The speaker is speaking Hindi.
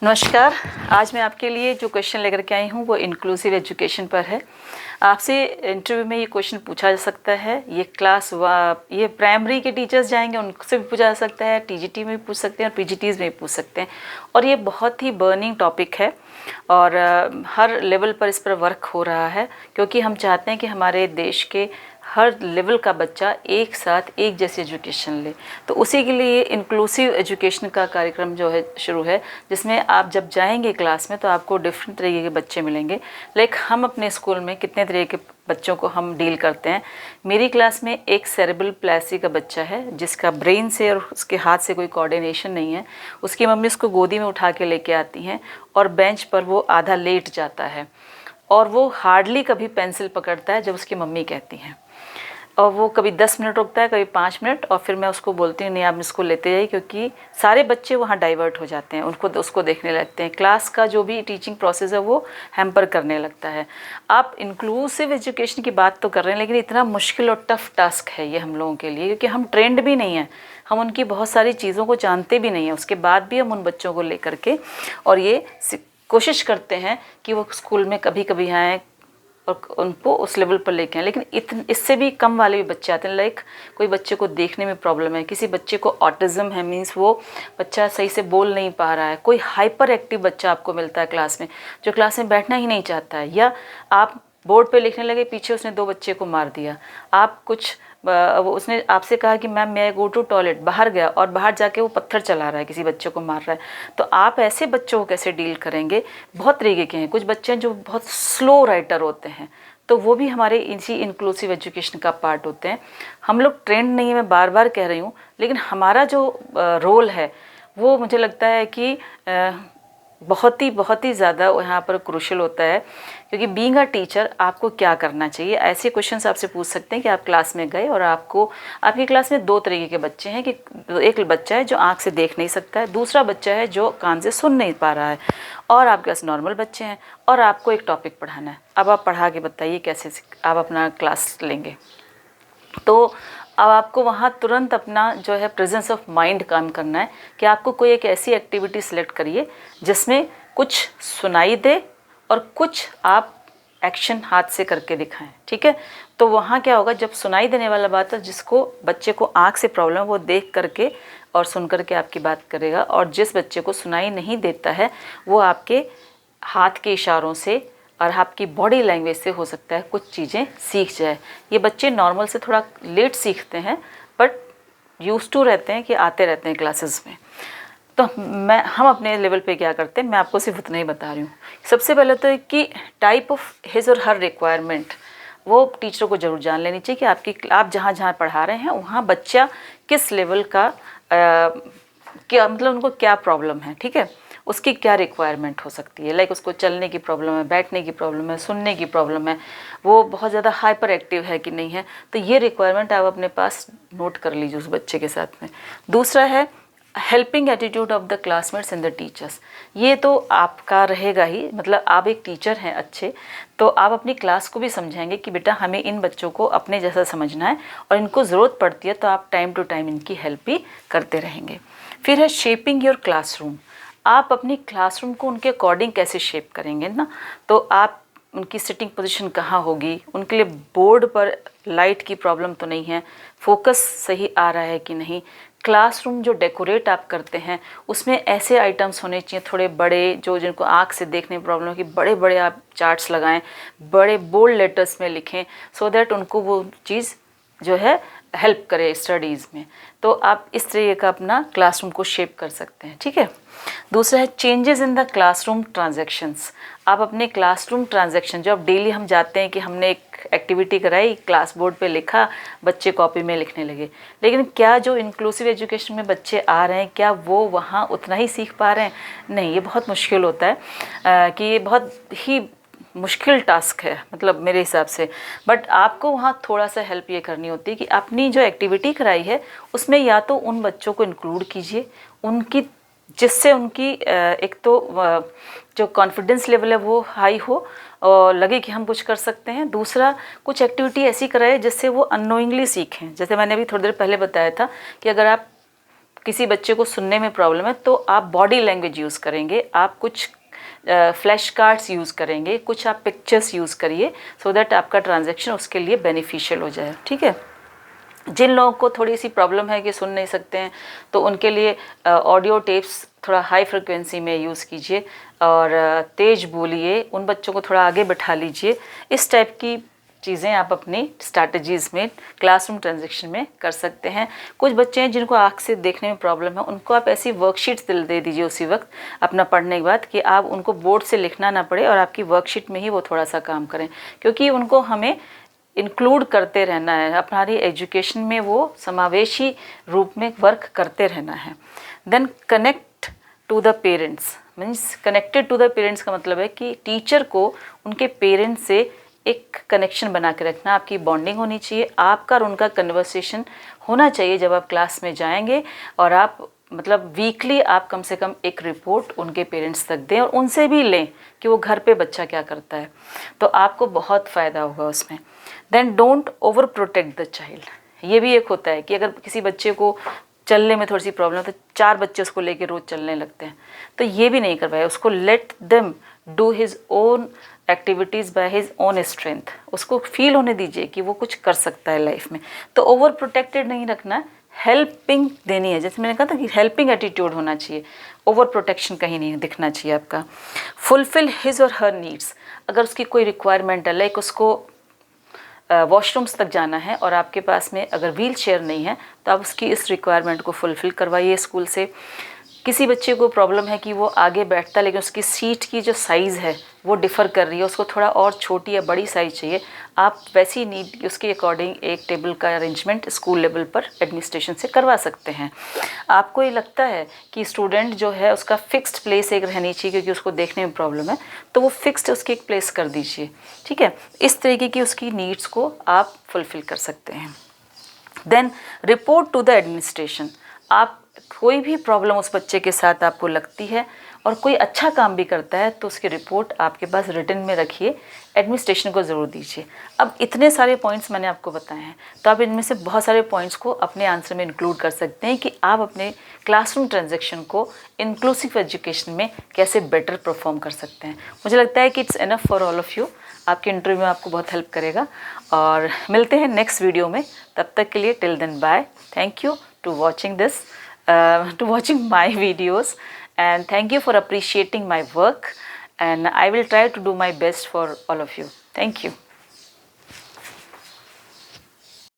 नमस्कार। आज मैं आपके लिए जो क्वेश्चन लेकर के आई हूँ वो इंक्लूसिव एजुकेशन पर है। आपसे इंटरव्यू में ये क्वेश्चन पूछा जा सकता है। ये प्राइमरी के टीचर्स जाएंगे उनसे भी पूछा जा सकता है, टीजीटी में भी पूछ सकते हैं और पीजीटीज में भी पूछ सकते हैं। और ये बहुत ही बर्निंग टॉपिक है और हर लेवल पर इस पर वर्क हो रहा है, क्योंकि हम चाहते हैं कि हमारे देश के हर लेवल का बच्चा एक साथ एक जैसी एजुकेशन ले। तो उसी के लिए इंक्लूसिव एजुकेशन का कार्यक्रम जो है शुरू है, जिसमें आप जब जाएंगे क्लास में तो आपको डिफरेंट तरीके के बच्चे मिलेंगे। लाइक हम अपने स्कूल में कितने तरीके के बच्चों को हम डील करते हैं। मेरी क्लास में एक सेरेब्रल प्लेसी का बच्चा है जिसका ब्रेन से और उसके हाथ से कोई कोऑर्डिनेशन नहीं है। उसकी मम्मी उसको गोदी में उठा के लेके आती हैं और बेंच पर वो आधा लेट जाता है और वो हार्डली कभी पेंसिल पकड़ता है जब उसकी मम्मी कहती हैं। और वो कभी 10 मिनट रुकता है, कभी 5 मिनट, और फिर मैं उसको बोलती हूँ नहीं आप इसको लेते जाइए, क्योंकि सारे बच्चे वहाँ डाइवर्ट हो जाते हैं, उसको देखने लगते हैं। क्लास का जो भी टीचिंग प्रोसेस है वो हैम्पर करने लगता है। आप इंक्लूसिव एजुकेशन की बात तो कर रहे हैं, लेकिन इतना मुश्किल और टफ टास्क है ये हम लोगों के लिए, क्योंकि हम ट्रेंड भी नहीं हैं, हम उनकी बहुत सारी चीज़ों को जानते भी नहीं हैं। उसके बाद भी हम उन बच्चों को लेकर के और ये कोशिश करते हैं कि वो स्कूल में कभी कभी आएँ और उनको उस लेवल पर लेके आए। लेकिन इससे भी कम वाले भी बच्चे आते हैं। लाइक कोई बच्चे को देखने में प्रॉब्लम है, किसी बच्चे को ऑटिज़म है, मीन्स वो बच्चा सही से बोल नहीं पा रहा है, कोई हाइपर एक्टिव बच्चा आपको मिलता है क्लास में जो क्लास में बैठना ही नहीं चाहता है, या आप बोर्ड पे लिखने लगे, पीछे उसने 2 बच्चे को मार दिया, आप कुछ उसने आपसे कहा कि मैम मैं गो टू टॉयलेट, बाहर गया और बाहर जाके वो पत्थर चला रहा है, किसी बच्चे को मार रहा है। तो आप ऐसे बच्चों को कैसे डील करेंगे? बहुत तरीके के हैं। कुछ बच्चे हैं जो बहुत स्लो राइटर होते हैं, तो वो भी हमारे इसी इंक्लूसिव एजुकेशन का पार्ट होते हैं। हम लोग ट्रेंड नहीं है, मैं बार बार कह रही हूँ, लेकिन हमारा जो रोल है वो मुझे लगता है कि बहुत ही ज़्यादा यहाँ पर क्रूशल होता है। क्योंकि बीइंग अ टीचर आपको क्या करना चाहिए, ऐसे क्वेश्चंस आपसे पूछ सकते हैं कि आप क्लास में गए और आपकी क्लास में 2 तरीके के बच्चे हैं कि एक बच्चा है जो आँख से देख नहीं सकता है, दूसरा बच्चा है जो कान से सुन नहीं पा रहा है, और आपके पास नॉर्मल बच्चे हैं और आपको एक टॉपिक पढ़ाना है। अब आप पढ़ा के बताइए कैसे आप अपना क्लास लेंगे। तो अब आपको वहाँ तुरंत अपना जो है प्रेजेंस ऑफ माइंड काम करना है कि आपको कोई एक ऐसी एक्टिविटी सिलेक्ट करिए जिसमें कुछ सुनाई दे और कुछ आप एक्शन हाथ से करके दिखाएं। ठीक है, तो वहाँ क्या होगा, जब सुनाई देने वाला बात है, जिसको बच्चे को आँख से प्रॉब्लम है वो देख करके और सुन करके आपकी बात करेगा, और जिस बच्चे को सुनाई नहीं देता है वो आपके हाथ के इशारों से और आपकी बॉडी लैंग्वेज से हो सकता है कुछ चीज़ें सीख जाए। ये बच्चे नॉर्मल से थोड़ा लेट सीखते हैं, बट यूज्ड टू रहते हैं कि आते रहते हैं क्लासेस में। तो हम अपने लेवल पे क्या करते हैं, मैं आपको सिर्फ उतना ही बता रही हूँ। सबसे पहले तो कि टाइप ऑफ हिज और हर रिक्वायरमेंट वो टीचर को ज़रूर जान लेनी चाहिए कि आप जहाँ पढ़ा रहे हैं वहाँ बच्चा किस लेवल का क्या मतलब उनको क्या प्रॉब्लम है। ठीक है, उसकी क्या रिक्वायरमेंट हो सकती है। लाइक उसको चलने की प्रॉब्लम है, बैठने की प्रॉब्लम है, सुनने की प्रॉब्लम है, वो बहुत ज़्यादा हाइपर एक्टिव है कि नहीं है। तो ये रिक्वायरमेंट आप अपने पास नोट कर लीजिए उस बच्चे के साथ में। दूसरा है helping attitude of the classmates and the teachers. ये तो आपका रहेगा ही, मतलब आप एक टीचर हैं अच्छे, तो आप अपनी क्लास को भी समझाएंगे कि बेटा हमें इन बच्चों को अपने जैसा समझना है और इनको ज़रूरत पड़ती है तो आप टाइम टू टाइम इनकी हेल्प भी करते रहेंगे। फिर है शेपिंग योर क्लासरूम। आप अपनी क्लासरूम को उनके अकॉर्डिंग कैसे शेप करेंगे ना, तो आप उनकी सिटिंग पोजीशन कहाँ होगी, उनके लिए बोर्ड पर लाइट की प्रॉब्लम तो नहीं है, फोकस सही आ रहा है कि नहीं, क्लासरूम जो डेकोरेट आप करते हैं उसमें ऐसे आइटम्स होने चाहिए थोड़े बड़े, जो जिनको आँख से देखने में प्रॉब्लम है, कि बड़े बड़े आप चार्ट्स लगाएं, बड़े बोल्ड लेटर्स में लिखें, सो दैट उनको वो चीज़ जो है हेल्प करे स्टडीज़ में। तो आप इस तरीके का अपना क्लासरूम को शेप कर सकते हैं। ठीक है, दूसरा है changes in the classroom transactions. आप अपने क्लासरूम ट्रांजैक्शन जो अब डेली हम जाते हैं कि हमने एक एक्टिविटी कराई, क्लास बोर्ड पे लिखा, बच्चे कॉपी में लिखने लगे, लेकिन क्या जो इंक्लूसिव एजुकेशन में बच्चे आ रहे हैं क्या वो वहाँ उतना ही सीख पा रहे हैं? नहीं, ये बहुत मुश्किल होता है कि ये बहुत ही मुश्किल टास्क है, मतलब मेरे हिसाब से। बट आपको वहाँ थोड़ा सा हेल्प ये करनी होती है कि अपनी जो एक्टिविटी कराई है उसमें या तो उन बच्चों को इंक्लूड कीजिए उनकी, जिससे उनकी एक तो जो कॉन्फिडेंस लेवल है वो हाई हो और लगे कि हम कुछ कर सकते हैं। दूसरा, कुछ एक्टिविटी ऐसी कराए जिससे वो अननोइंगली सीखें। जैसे मैंने अभी थोड़ी देर पहले बताया था कि अगर आप किसी बच्चे को सुनने में प्रॉब्लम है तो आप बॉडी लैंग्वेज यूज़ करेंगे, आप कुछ फ्लैश कार्ड्स यूज़ करेंगे, कुछ आप पिक्चर्स यूज़ करिए सो दैट आपका ट्रांजैक्शन उसके लिए बेनिफिशियल हो जाए, ठीक है। जिन लोगों को थोड़ी सी प्रॉब्लम है कि सुन नहीं सकते हैं तो उनके लिए ऑडियो टेप्स थोड़ा हाई फ्रिक्वेंसी में यूज़ कीजिए और तेज बोलिए, उन बच्चों को थोड़ा आगे बैठा लीजिए। इस टाइप की चीज़ें आप अपनी स्ट्रैटेजीज़ में क्लासरूम ट्रांजैक्शन में कर सकते हैं। कुछ बच्चे हैं जिनको आँख से देखने में प्रॉब्लम है, उनको आप ऐसी वर्कशीट्स दे दीजिए उसी वक्त अपना पढ़ने के बाद कि आप उनको बोर्ड से लिखना ना पड़े और आपकी वर्कशीट में ही वो थोड़ा सा काम करें, क्योंकि उनको हमें इंक्लूड करते रहना है, हमारी एजुकेशन में वो समावेशी रूप में वर्क करते रहना है। Then connect to the parents, means connected to the parents का मतलब है कि टीचर को उनके पेरेंट्स से एक कनेक्शन बना के रखना, आपकी बॉन्डिंग होनी चाहिए, आपका और उनका कन्वर्सेशन होना चाहिए जब आप क्लास में जाएंगे। और आप मतलब वीकली आप कम से कम एक रिपोर्ट उनके पेरेंट्स तक दें और उनसे भी लें कि वो घर पे बच्चा क्या करता है, तो आपको बहुत फ़ायदा होगा उसमें। Then don't over protect the child, ये भी एक होता है कि अगर किसी बच्चे को चलने में थोड़ी सी प्रॉब्लम है तो 4 बच्चे उसको लेके रोज़ चलने लगते हैं, तो ये भी नहीं करवाए, उसको let them do his own activities by his own strength, उसको फील होने दीजिए कि वो कुछ कर सकता है लाइफ में। तो ओवर प्रोटेक्टेड नहीं रखना, हेल्पिंग देनी है, जैसे मैंने कहा था कि हेल्पिंग एटीट्यूड होना चाहिए, ओवर प्रोटेक्शन कहीं नहीं दिखना चाहिए आपका। फुलफिल हिज और हर नीड्स, अगर उसकी कोई रिक्वायरमेंट है, लाइक उसको वॉशरूम्स तक जाना है और आपके पास में अगर व्हील चेयर नहीं है तो आप उसकी इस रिक्वायरमेंट को फुलफ़िल करवाइए स्कूल से। किसी बच्चे को प्रॉब्लम है कि वो आगे बैठता है लेकिन उसकी सीट की जो साइज़ है वो डिफ़र कर रही है, उसको थोड़ा और छोटी या बड़ी साइज़ चाहिए, आप वैसी नीड उसके अकॉर्डिंग एक टेबल का अरेंजमेंट स्कूल लेवल पर एडमिनिस्ट्रेशन से करवा सकते हैं। आपको ये लगता है कि स्टूडेंट जो है उसका फिक्स्ड प्लेस एक रहनी चाहिए क्योंकि उसको देखने में प्रॉब्लम है, तो वो फिक्स्ड उसकी एक प्लेस कर दीजिए, ठीक है। इस तरीके की उसकी नीड्स को आप फुलफ़िल कर सकते हैं। Then report to the administration, आप कोई भी प्रॉब्लम उस बच्चे के साथ आपको लगती है और कोई अच्छा काम भी करता है तो उसकी रिपोर्ट आपके पास रिटन में रखिए, एडमिनिस्ट्रेशन को ज़रूर दीजिए। अब इतने सारे पॉइंट्स मैंने आपको बताए हैं, तो आप इनमें से बहुत सारे पॉइंट्स को अपने आंसर में इंक्लूड कर सकते हैं कि आप अपने क्लासरूम ट्रांजैक्शन को इंक्लूसिव एजुकेशन में कैसे बेटर परफॉर्म कर सकते हैं। मुझे लगता है कि it's enough for all of you, आपके इंटरव्यू में आपको बहुत हेल्प करेगा। और मिलते हैं नेक्स्ट वीडियो में, तब तक के लिए till then bye. Thank you to watching this to watching my videos, and thank you for appreciating my work, and I will try to do my best for all of you. Thank you.